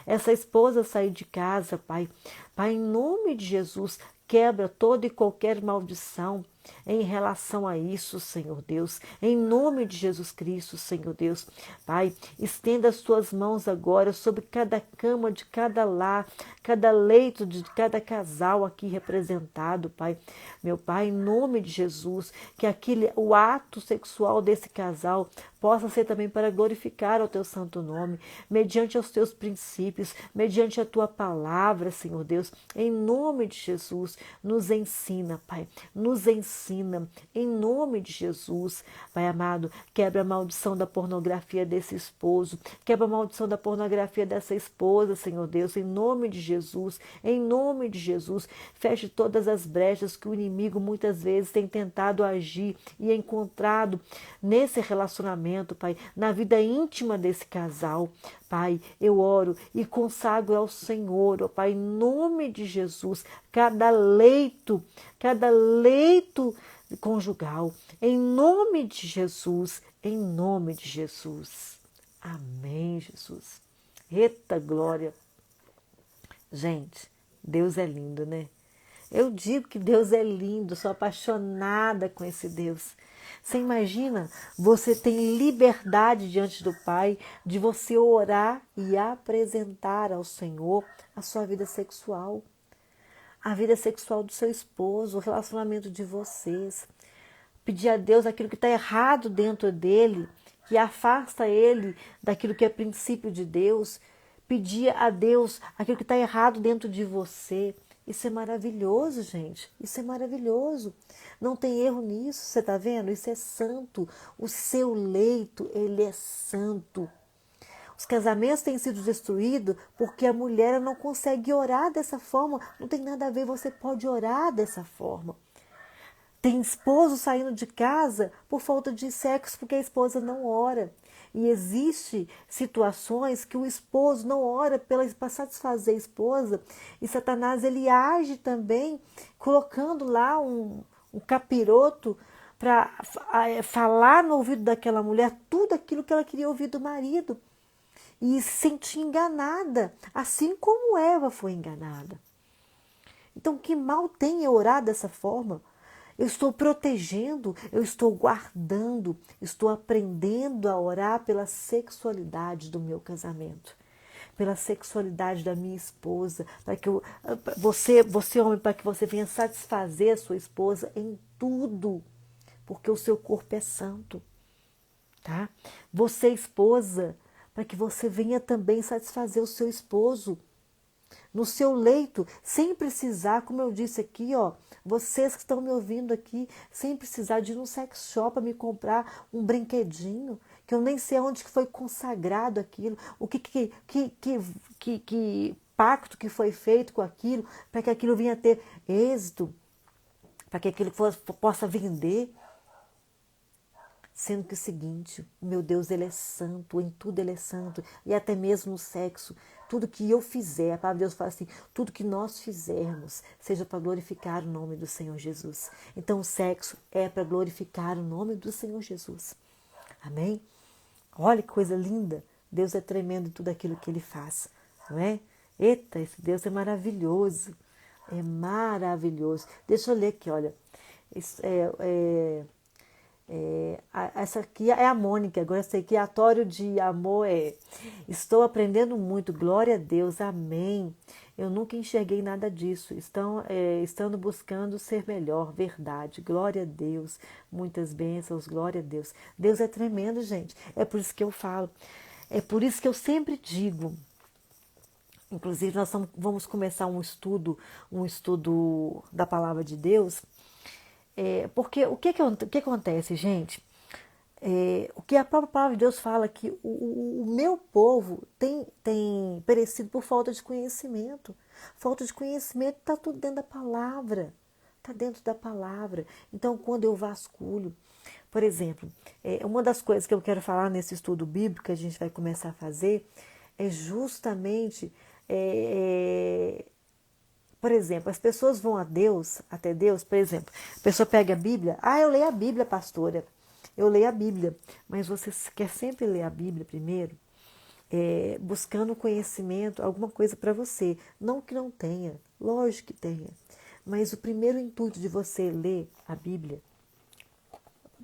essa esposa sair de casa, Pai. Pai, em nome de Jesus, quebra toda e qualquer maldição em relação a isso, Senhor Deus. Em nome de Jesus Cristo, Senhor Deus. Pai, estenda as tuas mãos agora sobre cada cama de cada lar, cada leito de cada casal aqui representado, Pai. Meu Pai, em nome de Jesus, que o ato sexual desse casal possa ser também para glorificar o teu santo nome, mediante os teus princípios, mediante a tua palavra, Senhor Deus. Em nome de Jesus, nos ensina, Pai, nos ensina, em nome de Jesus, Pai amado, quebra a maldição da pornografia desse esposo, quebra a maldição da pornografia dessa esposa, Senhor Deus, em nome de Jesus, em nome de Jesus, feche todas as brechas que o inimigo muitas vezes tem tentado agir e encontrado nesse relacionamento, Pai, na vida íntima desse casal. Pai, eu oro e consagro ao Senhor, ó Pai, em nome de Jesus, cada leito conjugal, em nome de Jesus, em nome de Jesus. Amém, Jesus. Eita glória. Gente, Deus é lindo, né? Eu digo que Deus é lindo, sou apaixonada com esse Deus. Você imagina, você tem liberdade diante do Pai de você orar e apresentar ao Senhor a sua vida sexual, a vida sexual do seu esposo, o relacionamento de vocês. Pedir a Deus aquilo que está errado dentro dele, que afasta ele daquilo que é princípio de Deus. Pedir a Deus aquilo que está errado dentro de você. Isso é maravilhoso, gente. Isso é maravilhoso. Não tem erro nisso, você está vendo? Isso é santo. O seu leito, ele é santo. Os casamentos têm sido destruídos porque a mulher não consegue orar dessa forma. Não tem nada a ver, você pode orar dessa forma. Tem esposo saindo de casa por falta de sexo porque a esposa não ora. E existe situações que o esposo não ora para satisfazer a esposa e Satanás ele age também colocando lá um capiroto para falar no ouvido daquela mulher tudo aquilo que ela queria ouvir do marido e se sentir enganada, assim como Eva foi enganada. Então que mal tem eu orar dessa forma? Eu estou protegendo, eu estou guardando, estou aprendendo a orar pela sexualidade do meu casamento, pela sexualidade da minha esposa, para que você homem, para que você venha satisfazer a sua esposa em tudo, porque o seu corpo é santo, tá? Você esposa, para que você venha também satisfazer o seu esposo no seu leito, sem precisar, como eu disse aqui, ó, vocês que estão me ouvindo aqui, sem precisar de ir num sex shop para me comprar um brinquedinho, que eu nem sei onde que foi consagrado aquilo, o que pacto que foi feito com aquilo, para que aquilo venha ter êxito, para que aquilo possa vender. Sendo que é o seguinte, o meu Deus, ele é santo, em tudo ele é santo, e até mesmo no sexo, tudo que eu fizer, a palavra de Deus fala assim, tudo que nós fizermos, seja para glorificar o nome do Senhor Jesus. Então o sexo é para glorificar o nome do Senhor Jesus. Amém? Olha que coisa linda, Deus é tremendo em tudo aquilo que ele faz. não é? Eita, esse Deus é maravilhoso. É maravilhoso. Deixa eu ler aqui, olha. Isso essa aqui é a Mônica, agora essa aqui, Atório de Amor estou aprendendo muito, glória a Deus, amém. Eu nunca enxerguei nada disso, estando buscando ser melhor, verdade, glória a Deus, muitas bênçãos, glória a Deus. Deus é tremendo, gente, é por isso que eu falo, é por isso que eu sempre digo. Inclusive, nós vamos começar um estudo da palavra de Deus. Porque o que acontece, gente? O que a própria palavra de Deus fala que o meu povo tem perecido por falta de conhecimento. Falta de conhecimento está tudo dentro da palavra. Está dentro da palavra. Então, quando eu vasculho, por exemplo, uma das coisas que eu quero falar nesse estudo bíblico que a gente vai começar a fazer é justamente por exemplo, as pessoas vão até Deus, por exemplo, a pessoa pega a Bíblia, eu leio a Bíblia, pastora, eu leio a Bíblia, mas você quer sempre ler a Bíblia primeiro, buscando conhecimento, alguma coisa para você, não que não tenha, lógico que tenha, mas o primeiro intuito de você ler a Bíblia,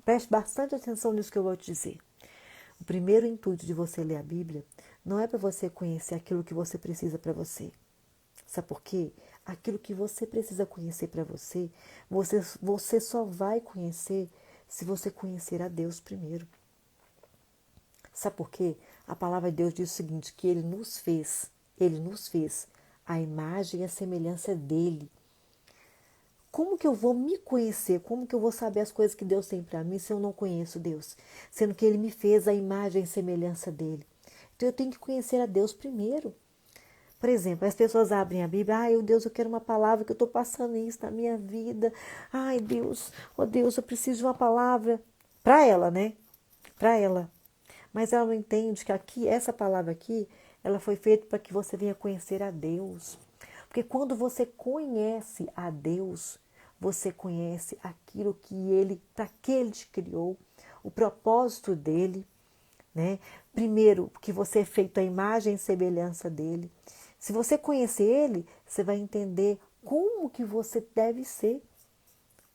preste bastante atenção nisso que eu vou te dizer, o primeiro intuito de você ler a Bíblia não é para você conhecer aquilo que você precisa para você. Sabe por quê? Aquilo que você precisa conhecer para você, você só vai conhecer se você conhecer a Deus primeiro. Sabe por quê? A palavra de Deus diz o seguinte, que Ele nos fez a imagem e a semelhança dEle. Como que eu vou me conhecer? Como que eu vou saber as coisas que Deus tem para mim se eu não conheço Deus? Sendo que Ele me fez a imagem e semelhança dEle. Então eu tenho que conhecer a Deus primeiro. Por exemplo, as pessoas abrem a Bíblia, Deus, eu quero uma palavra, que eu estou passando isso na minha vida. Ai, Deus, oh Deus, eu preciso de uma palavra. Para ela, né? Para ela. Mas ela não entende que aqui, essa palavra aqui, ela foi feita para que você venha conhecer a Deus. Porque quando você conhece a Deus, você conhece aquilo para que Ele te criou, o propósito dEle, né? Primeiro, que você é feito à imagem e semelhança dEle. Se você conhecer Ele, você vai entender como que você deve ser.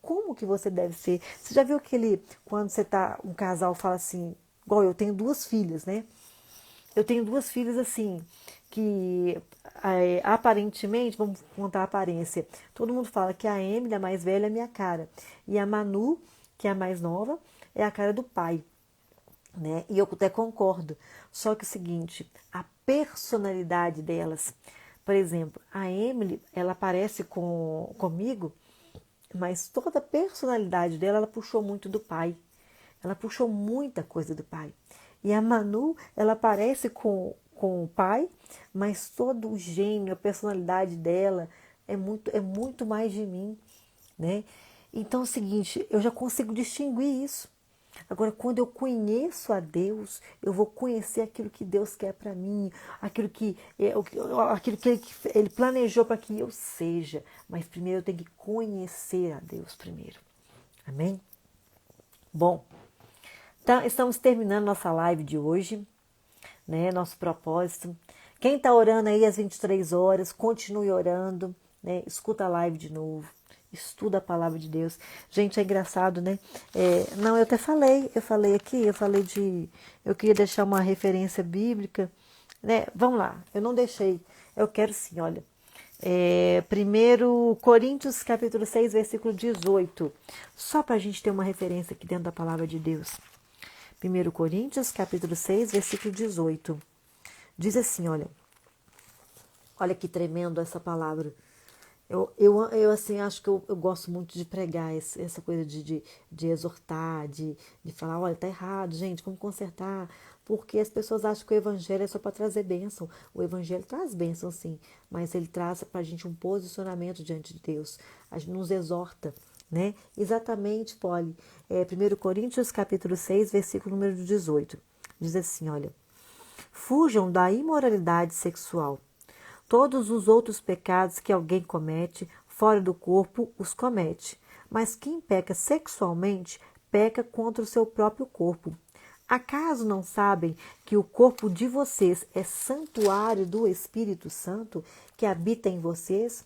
Como que você deve ser. Você já viu quando um casal fala assim, igual eu tenho 2 filhas, né? Eu tenho 2 filhas assim, que aparentemente, vamos contar a aparência, todo mundo fala que a Emily, a mais velha, é minha cara. E a Manu, que é a mais nova, é a cara do pai. Né? E eu até concordo. Só que é o seguinte, a personalidade delas, por exemplo, a Emily, ela parece comigo, mas toda a personalidade dela, ela puxou muito do pai. Ela puxou muita coisa do pai. E a Manu, ela parece com o pai, mas todo o gênio, a personalidade dela é muito mais de mim, né? Então é o seguinte, eu já consigo distinguir isso. Agora, quando eu conheço a Deus, eu vou conhecer aquilo que Deus quer para mim, aquilo que Ele planejou para que eu seja. Mas primeiro eu tenho que conhecer a Deus primeiro. Amém? Bom, então estamos terminando nossa live de hoje, né? Nosso propósito. Quem está orando aí às 23 horas, continue orando, né? Escuta a live de novo. Estuda a palavra de Deus. Gente, é engraçado, né? Não, eu falei aqui, eu queria deixar uma referência bíblica, né? Vamos lá, eu não deixei, eu quero sim, olha. 1 Coríntios capítulo 6, versículo 18, só para a gente ter uma referência aqui dentro da palavra de Deus. 1 Coríntios capítulo 6, versículo 18, diz assim, olha que tremendo essa palavra. Eu assim, acho que eu gosto muito de pregar essa coisa de exortar, de falar, olha, tá errado, gente, vamos consertar. Porque as pessoas acham que o evangelho é só para trazer bênção. O evangelho traz bênção, sim, mas ele traz para a gente um posicionamento diante de Deus. A gente nos exorta, né? Exatamente, Polly. 1 Coríntios capítulo 6, versículo número 18. Diz assim, olha, fujam da imoralidade sexual. Todos os outros pecados que alguém comete fora do corpo os comete, mas quem peca sexualmente peca contra o seu próprio corpo. Acaso não sabem que o corpo de vocês é santuário do Espírito Santo que habita em vocês?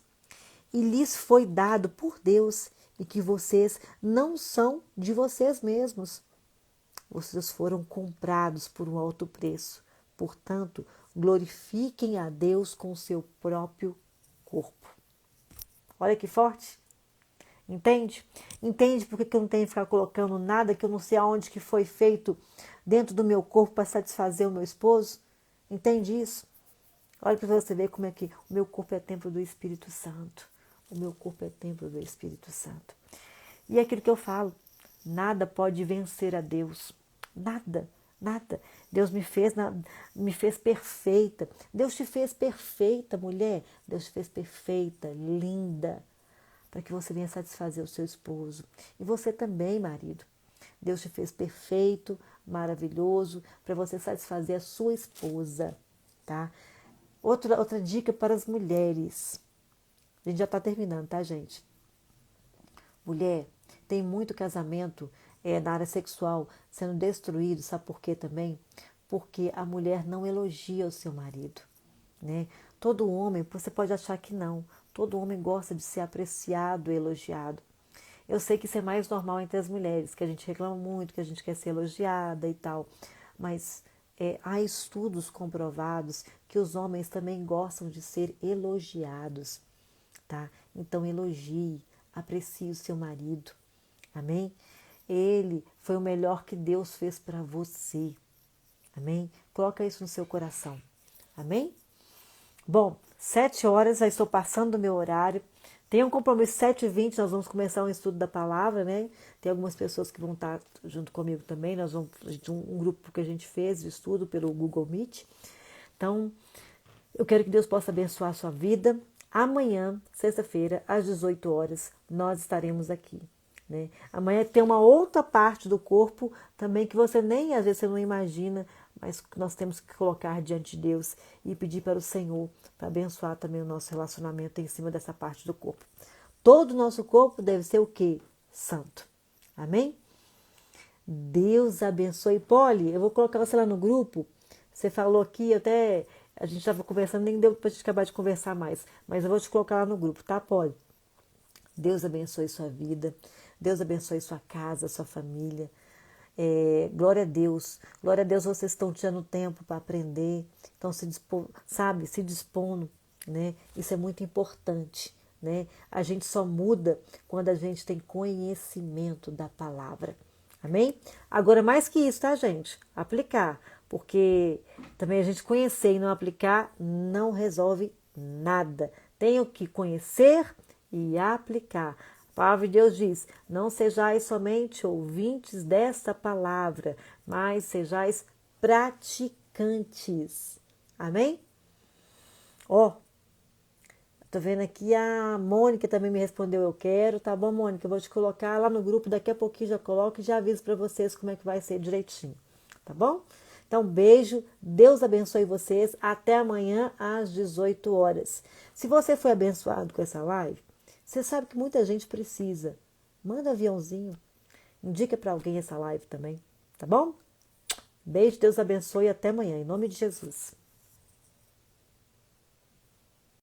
E lhes foi dado por Deus, e que vocês não são de vocês mesmos. Vocês foram comprados por um alto preço. Portanto, glorifiquem a Deus com o seu próprio corpo. Olha que forte. Entende? Entende por que eu não tenho que ficar colocando nada que eu não sei aonde que foi feito dentro do meu corpo para satisfazer o meu esposo? Entende isso? Olha para você ver como é que o meu corpo é templo do Espírito Santo. O meu corpo é templo do Espírito Santo. E é aquilo que eu falo, nada pode vencer a Deus. Nada, nada. Deus me fez perfeita. Deus te fez perfeita, mulher. Deus te fez perfeita, linda, para que você venha satisfazer o seu esposo. E você também, marido. Deus te fez perfeito, maravilhoso, para você satisfazer a sua esposa, tá? Outra dica para as mulheres. A gente já está terminando, tá, gente? Mulher, tem muito casamento na área sexual sendo destruído, sabe por quê também? Porque a mulher não elogia o seu marido, né? Todo homem, você pode achar que não, todo homem gosta de ser apreciado, elogiado. Eu sei que isso é mais normal entre as mulheres, que a gente reclama muito, que a gente quer ser elogiada e tal, mas há estudos comprovados que os homens também gostam de ser elogiados, tá? Então elogie, aprecie o seu marido, amém? Ele foi o melhor que Deus fez para você, amém? Coloca isso no seu coração, amém? Bom, 7 horas, já estou passando do meu horário. Tem um compromisso 7h20, nós vamos começar um estudo da palavra, né? Tem algumas pessoas que vão estar junto comigo também. Nós vamos um grupo que a gente fez de estudo pelo Google Meet. Então, eu quero que Deus possa abençoar a sua vida. Amanhã, sexta-feira, às 18 horas, nós estaremos aqui, né? Amanhã tem uma outra parte do corpo também que você nem, às vezes, você não imagina, mas nós temos que colocar diante de Deus e pedir para o Senhor para abençoar também o nosso relacionamento em cima dessa parte do corpo. Todo o nosso corpo deve ser o quê? Santo. Amém? Deus abençoe. Polly, eu vou colocar você lá no grupo. Você falou aqui, até a gente estava conversando, nem deu para a gente acabar de conversar mais, mas eu vou te colocar lá no grupo, tá, Polly? Deus abençoe sua vida. Deus abençoe sua casa, sua família. Glória a Deus. Glória a Deus, vocês estão tirando tempo para aprender, estão se dispondo, né? Isso é muito importante, né? A gente só muda quando a gente tem conhecimento da palavra. Amém? Agora, mais que isso, tá, gente? Aplicar. Porque também a gente conhecer e não aplicar não resolve nada. Tenho que conhecer e aplicar. A palavra de Deus diz: não sejais somente ouvintes desta palavra, mas sejais praticantes. Amém? Ó, tô vendo aqui a Mônica também me respondeu: eu quero. Tá bom, Mônica, eu vou te colocar lá no grupo, daqui a pouquinho já coloco e já aviso para vocês como é que vai ser direitinho. Tá bom? Então, beijo, Deus abençoe vocês. Até amanhã às 18 horas. Se você foi abençoado com essa live, você sabe que muita gente precisa. Manda aviãozinho. Indica para alguém essa live também, tá bom? Beijo, Deus abençoe e até amanhã, em nome de Jesus.